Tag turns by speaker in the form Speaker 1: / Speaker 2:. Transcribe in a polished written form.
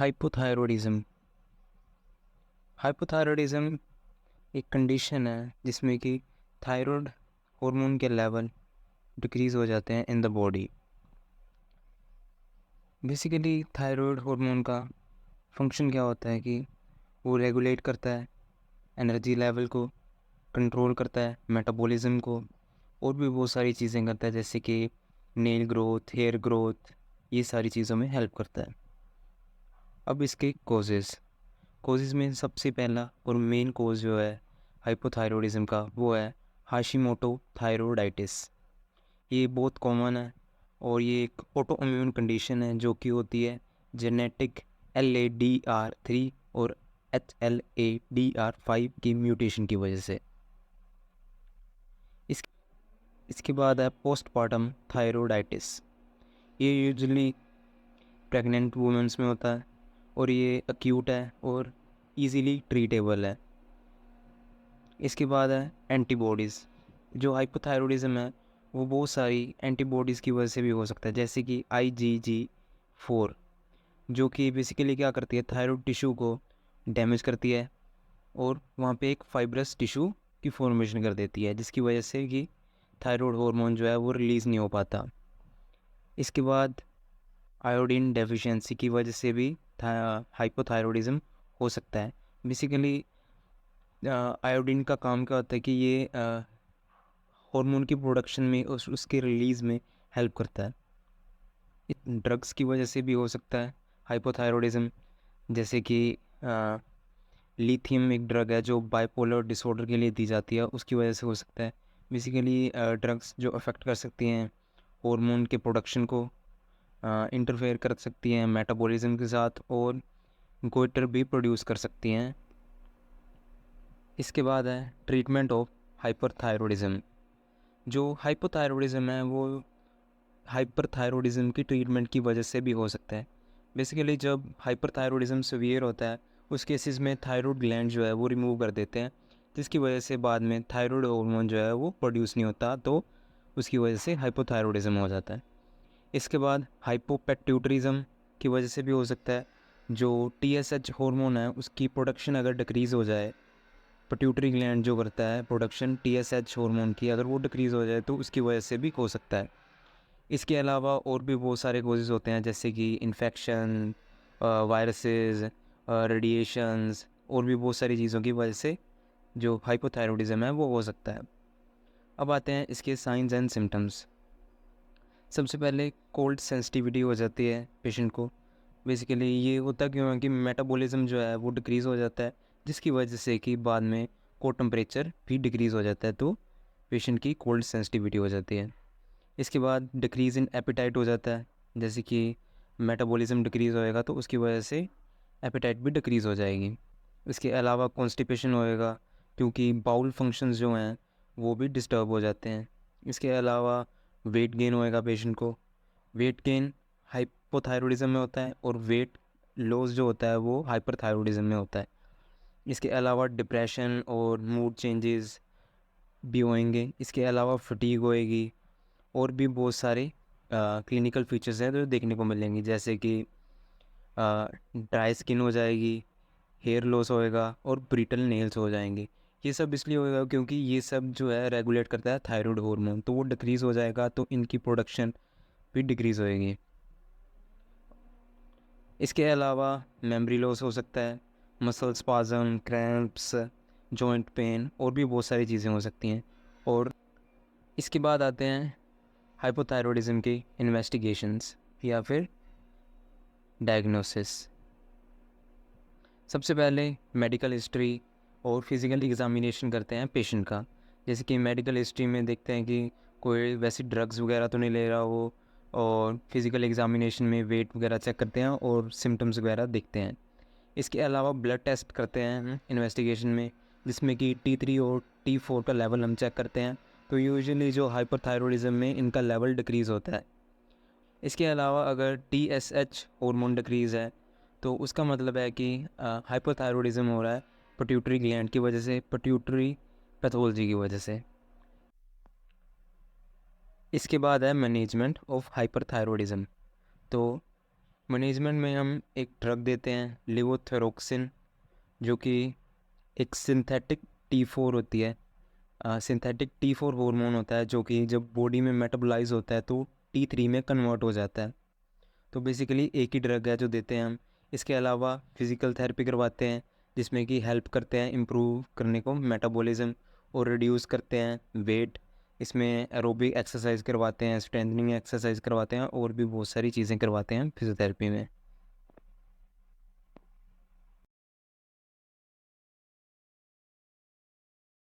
Speaker 1: Hypothyroidism hypothyroidism एक condition है जिसमें कि थायराइड हार्मोन के लेवल डिक्रीज़ हो जाते हैं in the body. Basically thyroid hormone का फंक्शन क्या होता है कि वो रेगुलेट करता है एनर्जी लेवल को, कंट्रोल करता है मेटाबॉलिज्म को, और भी बहुत सारी चीज़ें करता है जैसे कि नेल ग्रोथ, हेयर ग्रोथ, ये सारी चीज़ों में हेल्प करता है। अब इसके कोजेज़ में सबसे पहला और मेन कोज जो है हाइपोथायरॉयडिज्म का वो है हाशिमोटो थायरोइडाइटिस। ये बहुत कॉमन है और ये एक ऑटो इम्यून कंडीशन है जो कि होती है जेनेटिक LADR3 और HLA-DR5 की म्यूटेशन की वजह से। इस इसके बाद है पोस्टपार्टम थायरोइडाइटिस। ये यूजुअली प्रेग्नेंट वुमेंस में होता है और ये अक्यूट है और इजीली ट्रीटेबल है। इसके बाद है एंटीबॉडीज़। जो हाइपोथायरॉयडिज्म है वो बहुत सारी एंटीबॉडीज़ की वजह से भी हो सकता है, जैसे कि IgG4, जो कि बेसिकली क्या करती है, थायराइड टिश्यू को डैमेज करती है और वहाँ पे एक फाइब्रस टिश्यू की फॉर्मेशन कर देती है, जिसकी वजह से कि थायराइड हार्मोन जो है वो रिलीज़ नहीं हो पाता। इसके बाद आयोडीन डेफिशिएंसी की वजह से भी हाइपोथायरॉयडिज्म हो सकता है। बेसिकली आयोडीन का काम क्या होता है कि ये हार्मोन की प्रोडक्शन में उसके रिलीज़ में हेल्प करता है। ड्रग्स की वजह से भी हो सकता है हाइपोथायरॉयडिज्म, जैसे कि लिथियम एक ड्रग है जो बाइपोलर डिसऑर्डर के लिए दी जाती है, उसकी वजह से हो सकता है। बेसिकली ड्रग्स जो अफेक्ट कर सकती हैं हार्मोन के प्रोडक्शन को, इंटरफेयर कर सकती हैं मेटाबॉलिज्म के साथ और गोइटर भी प्रोड्यूस कर सकती हैं। इसके बाद है ट्रीटमेंट ऑफ हाइपरथायरॉयडिज्म। जो हाइपोथायरॉयडिज्म है वो हाइपरथायरॉयडिज्म की ट्रीटमेंट की वजह से भी हो सकता है। बेसिकली जब हाइपरथायरॉयडिज्म सीवियर होता है उस केसेस में थायराइड ग्लैंड जो है वो रिमूव कर देते हैं, जिसकी वजह से बाद में थायराइड हार्मोन जो है वो प्रोड्यूस नहीं होता, तो उसकी वजह से हाइपोथायरॉयडिज्म हो जाता है। इसके बाद हाइपोपेट्यूटरिज्म की वजह से भी हो सकता है। जो TSH हार्मोन है उसकी प्रोडक्शन अगर डिक्रीज़ हो जाए, पिट्यूटरी ग्लैंड जो करता है प्रोडक्शन TSH हार्मोन की, अगर वो डिक्रीज़ हो जाए तो उसकी वजह से भी हो सकता है। इसके अलावा और भी बहुत सारे कोजेज़ होते हैं जैसे कि इन्फेक्शन, वायरसेस, रेडिएशंस और भी बहुत सारी चीज़ों की वजह से जो हाइपोथायरॉयडिज्म है वो हो सकता है। अब आते हैं इसके साइंस एंड सिम्टम्स। सबसे पहले कोल्ड सेंसिटिविटी हो जाती है पेशेंट को। बेसिकली ये होता क्यों है कि मेटाबॉलिज्म जो है वो डिक्रीज़ हो जाता है, जिसकी वजह से कि बाद में कोर टेम्परेचर भी डिक्रीज़ हो जाता है, तो पेशेंट की कोल्ड सेंसिटिविटी हो जाती है। इसके बाद डिक्रीज़ इन एपेटाइट हो जाता है, जैसे कि मेटाबॉलिज्म डिक्रीज़ होएगा तो उसकी वजह से एपेटाइट भी डिक्रीज़ हो जाएगी। इसके अलावा कॉन्स्टिपेशन होएगा क्योंकि बाउल फंक्शंस जो हैं वो भी डिस्टर्ब हो जाते हैं। इसके अलावा वेट गेन होएगा पेशेंट को। वेट गेन हाइपोथायरॉयडिज्म में होता है और वेट लॉस जो होता है वो हाइपरथायरॉयडिज्म में होता है। इसके अलावा डिप्रेशन और मूड चेंजेस भी होंगे। इसके अलावा फटीग होएगी और भी बहुत सारे क्लिनिकल फीचर्स हैं जो देखने को मिलेंगे, जैसे कि ड्राई स्किन हो जाएगी, हेयर लॉस होएगा और ब्रिटल नेल्स हो जाएंगे। ये सब इसलिए होएगा क्योंकि ये सब जो है रेगुलेट करता है थायराइड हार्मोन, तो वो डिक्रीज़ हो जाएगा तो इनकी प्रोडक्शन भी डिक्रीज़ होएगी। इसके अलावा मेमोरी लॉस हो सकता है, muscle spasm, cramps, joint pain और भी बहुत सारी चीज़ें हो सकती हैं। और इसके बाद आते हैं हाइपोथायरॉयडिज्म की इन्वेस्टिगेशंस या फिर डायग्नोसिस। सबसे पहले मेडिकल हिस्ट्री और फिज़िकल एग्ज़ामिनेशन करते हैं पेशेंट का। जैसे कि मेडिकल हिस्ट्री में देखते हैं कि कोई वैसी ड्रग्स वगैरह तो नहीं ले रहा हो, और फिज़िकल एग्ज़ामिनेशन में वेट वगैरह चेक करते हैं और सिम्टम्स वगैरह देखते हैं। इसके अलावा ब्लड टेस्ट करते हैं इन्वेस्टिगेशन में, जिसमें कि T3 और T4 का लेवल हम चेक करते हैं, तो यूजुअली जो हाइपरथायरॉयडिज्म में इनका लेवल डिक्रीज़ होता है। इसके अलावा अगर TSH हार्मोन डिक्रीज़ है तो उसका मतलब है कि हाइपोथायरॉयडिज्म हो रहा है पिट्यूटरी ग्लैंड की वजह से, पिट्यूटरी पैथोलॉजी की वजह से। इसके बाद है मैनेजमेंट ऑफ हाइपरथायरॉयडिज्म। तो मैनेजमेंट में हम एक ड्रग देते हैं लेवोथेरोक्सिन, जो कि एक सिंथेटिक T4 होती है। सिंथेटिक T4 हार्मोन होता है जो कि जब बॉडी में मेटाबोलाइज होता है तो T3 में कन्वर्ट हो जाता है। तो बेसिकली एक ही ड्रग है जो देते हैं हम। इसके अलावा फिज़िकल थेरेपी करवाते हैं जिसमें कि हेल्प करते हैं इम्प्रूव करने को मेटाबॉलिज्म, और रिड्यूस करते हैं वेट। इसमें एरोबिक एक्सरसाइज करवाते हैं, स्ट्रेंथनिंग एक्सरसाइज करवाते हैं, और भी बहुत सारी चीज़ें करवाते हैं फिजियोथेरेपी में।